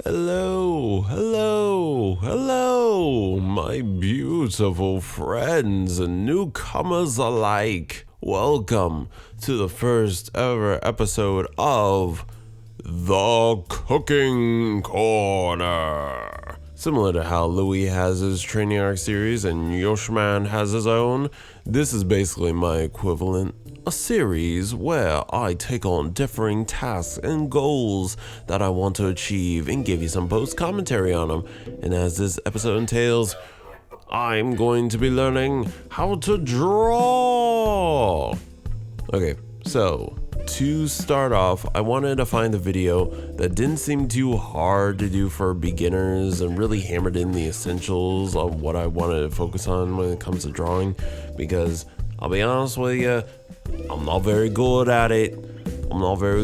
Hello, my beautiful friends and newcomers alike. Welcome to the first ever episode of The Cooking Corner. Similar to how Louis has his training arc series and Yoshman has his own, this is basically my equivalent. A series where I take on differing tasks and goals that I want to achieve and give you some post commentary on them. And as this episode entails, I'm going to be learning how to draw. Okay, so to start off, I wanted to find a video that didn't seem too hard to do for beginners and really hammered in the essentials of what I wanted to focus on when it comes to drawing, because I'll be honest with you, I'm not very good at it. Never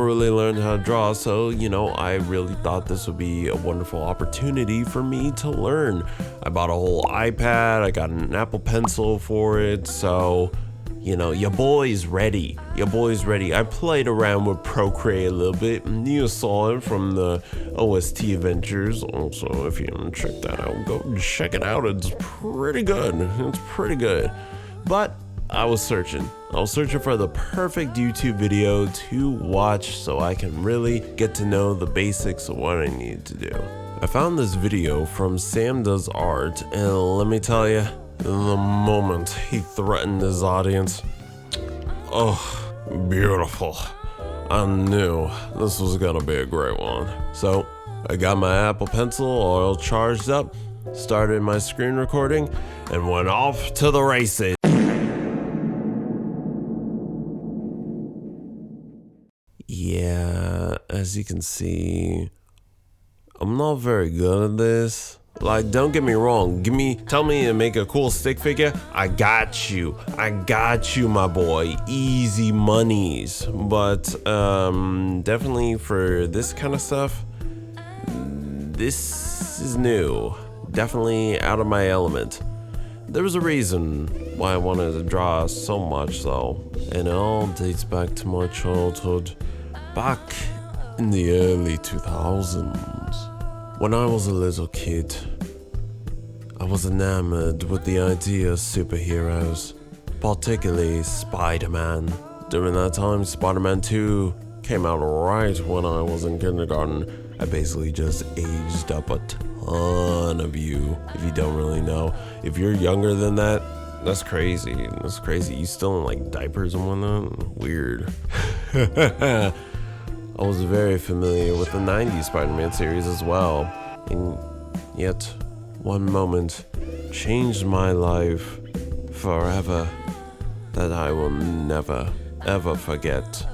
really learned how to draw, so I really thought this would be a wonderful opportunity for me to learn. I bought a whole iPad, I got an Apple Pencil for it, so your boy's ready. I played around with Procreate a little bit, and you saw it from the OST Adventures. Also, if you haven't checked that out, go check it out. It's pretty good. But I was searching for the perfect YouTube video to watch so I can really get to know the basics of what I need to do. I found this video from SamDoesArt, and let me tell you, the moment he threatened his audience, oh, beautiful. I knew this was gonna be a great one. So I got my Apple Pencil all charged up, started my screen recording, and went off to the races. Yeah, as you can see, I'm not very good at this. Like, don't get me wrong, tell me to make a cool stick figure, I got you, my boy, easy monies. But definitely for this kind of stuff, this is new, definitely out of my element. There was a reason why I wanted to draw so much though, and it all dates back to my childhood, back in the early 2000s. When I was a little kid, I was enamored with the idea of superheroes, particularly Spider-Man. During that time, Spider-Man 2 came out right when I was in kindergarten. I basically just aged up a ton of you, if you don't really know. If you're younger than that, that's crazy. You still in like diapers and whatnot? Weird. I was very familiar with the 90s Spider-Man series as well, and yet one moment changed my life forever that I will never, ever forget.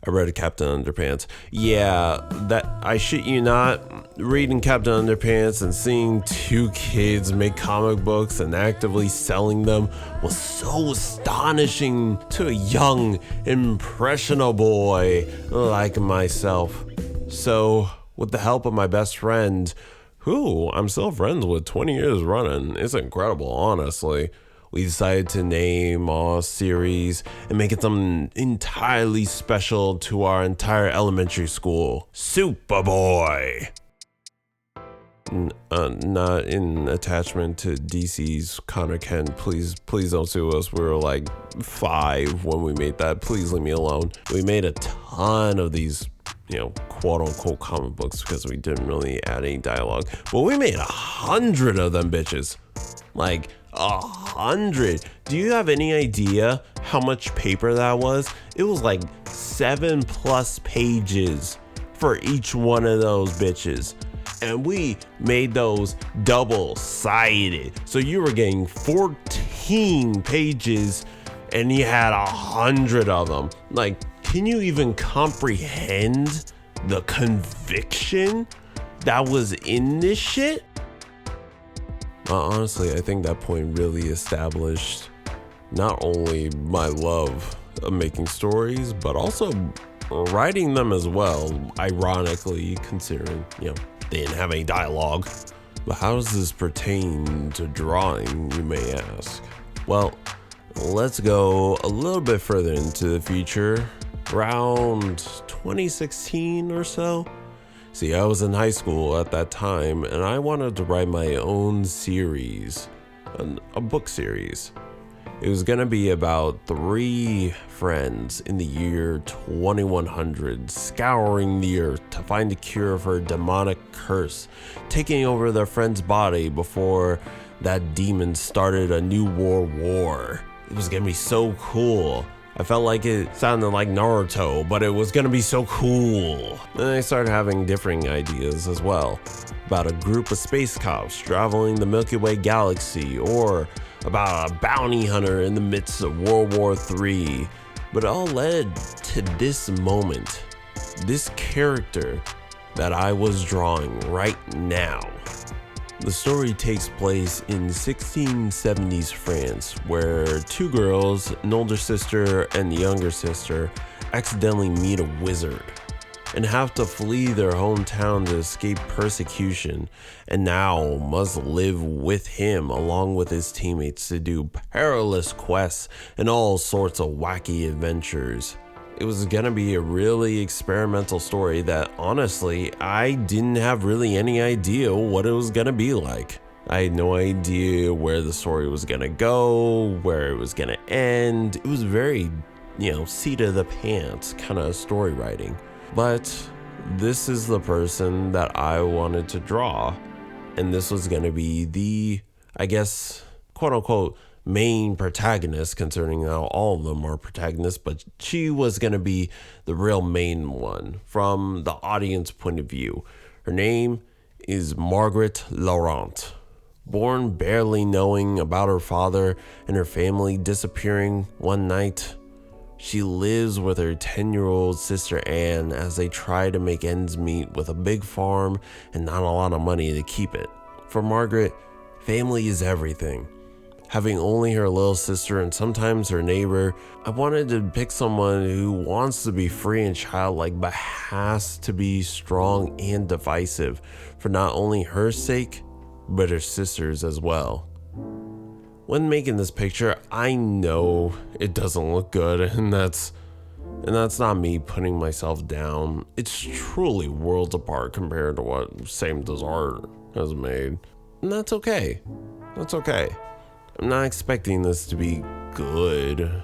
I read Captain Underpants. Yeah, that, I shit you not, reading Captain Underpants and seeing two kids make comic books and actively selling them was so astonishing to a young, impressionable boy like myself. So, with the help of my best friend, who I'm still friends with 20 years running, it's incredible, honestly, we decided to name our series and make it something entirely special to our entire elementary school. Superboy! Not in attachment to DC's Connor Kent. Please don't sue us. We were like 5 when we made that. Please leave me alone. We made a ton of these, quote unquote comic books because we didn't really add any dialogue. But we made 100 of them bitches. Like 100. Do you have any idea how much paper that was? It was like 7+ pages for each one of those bitches. And we made those double-sided. So you were getting 14 pages and you had 100 of them. Like, can you even comprehend the conviction that was in this shit? Honestly, I think that point really established not only my love of making stories, but also writing them as well, ironically, considering, they didn't have any dialogue. But how does this pertain to drawing, you may ask? Well, let's go a little bit further into the future, around 2016 or so. See, I was in high school at that time and I wanted to write my own series, a book series. It was gonna be about 3 friends in the year 2100 scouring the earth to find a cure for a demonic curse taking over their friend's body before that demon started a new world war. It was gonna be so cool. I felt like it sounded like Naruto, but it was gonna be so cool. Then I started having differing ideas as well, about a group of space cops traveling the Milky Way galaxy, or about a bounty hunter in the midst of World War III. But it all led to this moment, this character that I was drawing right now. The story takes place in 1670s France, where 2 girls, an older sister and a younger sister, accidentally meet a wizard and have to flee their hometown to escape persecution, and now must live with him along with his teammates to do perilous quests and all sorts of wacky adventures. It was gonna be a really experimental story that honestly, I didn't have really any idea what it was gonna be like. I had no idea where the story was gonna go, where it was gonna end. It was very, seat of the pants kind of story writing. But this is the person that I wanted to draw. And this was gonna be the, I guess, quote unquote, main protagonist, concerning how all of them are protagonists, but she was going to be the real main one from the audience point of view. Her name is Margaret Laurent. Born barely knowing about her father and her family disappearing one night, she lives with her 10-year-old sister Anne as they try to make ends meet with a big farm and not a lot of money to keep it. For Margaret, family is everything. Having only her little sister and sometimes her neighbor, I wanted to pick someone who wants to be free and childlike but has to be strong and divisive for not only her sake, but her sister's as well. When making this picture, I know it doesn't look good, and that's not me putting myself down. It's truly worlds apart compared to what SamDoesArt has made. And that's okay. That's okay. I'm not expecting this to be good.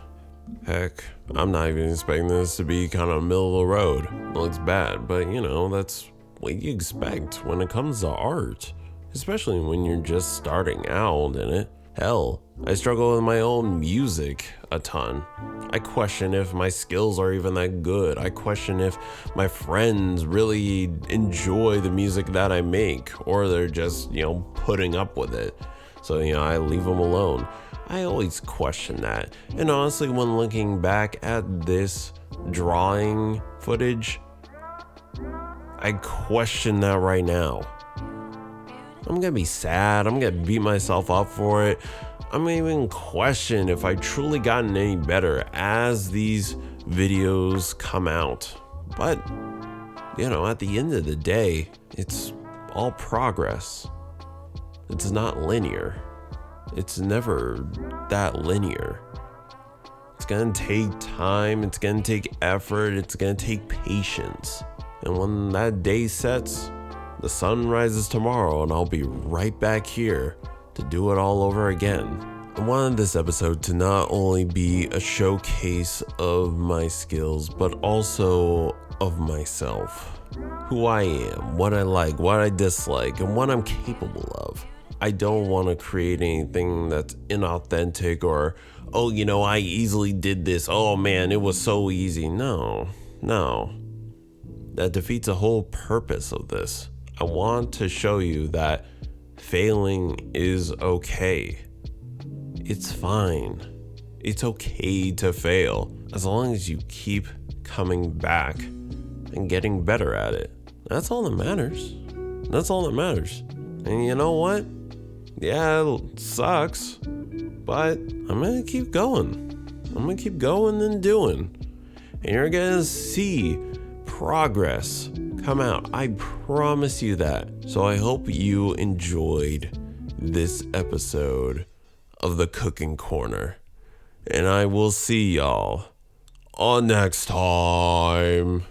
Heck, I'm not even expecting this to be kind of middle of the road. It looks bad, but that's what you expect when it comes to art, especially when you're just starting out in it. Hell, I struggle with my own music a ton. I question if my skills are even that good. I question if my friends really enjoy the music that I make, or they're just, putting up with it. So, I leave them alone. I always question that. And honestly, when looking back at this drawing footage, I question that right now. I'm gonna be sad. I'm gonna beat myself up for it. I'm gonna even question if I truly gotten any better as these videos come out. But, at the end of the day, it's all progress. It's not linear. It's never that linear. It's gonna take time, it's gonna take effort, it's gonna take patience. And when that day sets, the sun rises tomorrow and I'll be right back here to do it all over again. I wanted this episode to not only be a showcase of my skills, but also of myself. Who I am, what I like, what I dislike, and what I'm capable of. I don't want to create anything that's inauthentic or, I easily did this. Oh man, it was so easy. No. That defeats the whole purpose of this. I want to show you that failing is okay. It's fine. It's okay to fail as long as you keep coming back and getting better at it. That's all that matters. That's all that matters. And you know what? Yeah, it sucks, but I'm gonna keep going. I'm gonna keep going and doing. And you're gonna see progress come out. I promise you that. So I hope you enjoyed this episode of the Cooking Corner. And I will see y'all on next time.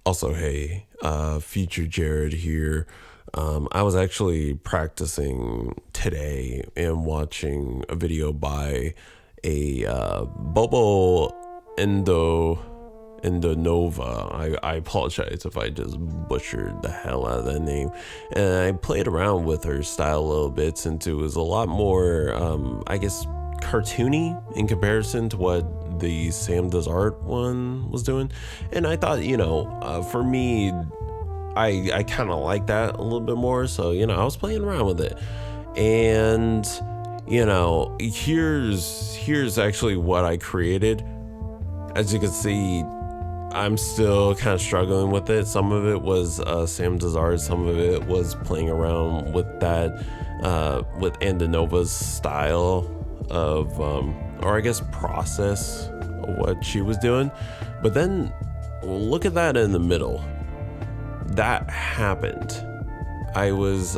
Also, hey, future Jared here. I was actually practicing today and watching a video by a Bobbo Andonova. I apologize if I just butchered the hell out of that name. And I played around with her style a little bit since it was a lot more, I guess, cartoony in comparison to what the SamDoesArt one was doing. And I thought, for me, I kind of like that a little bit more. So, I was playing around with it. And, here's actually what I created. As you can see, I'm still kind of struggling with it. Some of it was SamDoesArt, some of it was playing around with that, with Andonova's style of, or I guess process of what she was doing. But then look at that in the middle. That happened. I was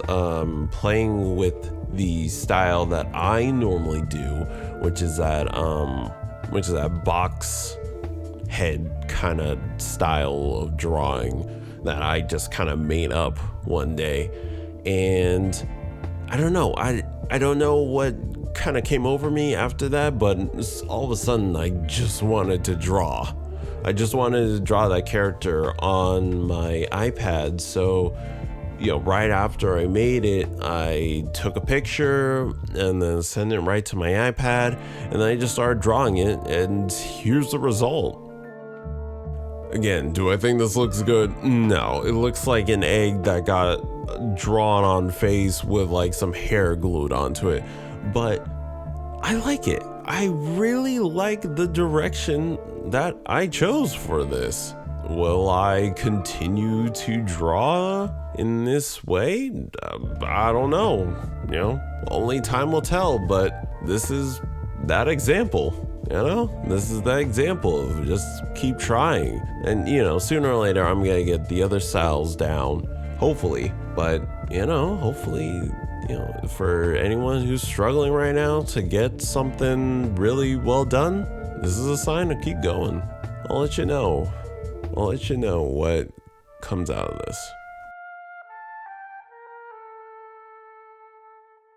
playing with the style that I normally do, which is that box head kind of style of drawing that I just kind of made up one day. And I don't know, I don't know what kind of came over me after that, but all of a sudden I just wanted to draw. I just wanted to draw that character on my iPad. So, right after I made it, I took a picture and then sent it right to my iPad, and then I just started drawing it, and here's the result. Again, do I think this looks good? No, it looks like an egg that got drawn on face with like some hair glued onto it, but I like it. I really like the direction that I chose for this. Will I continue to draw in this way? I don't know. Only time will tell, but this is that example. This is that example of just keep trying. And, sooner or later, I'm going to get the other styles down, hopefully. But, hopefully, for anyone who's struggling right now to get something really well done, this is a sign to keep going. I'll let you know what comes out of this.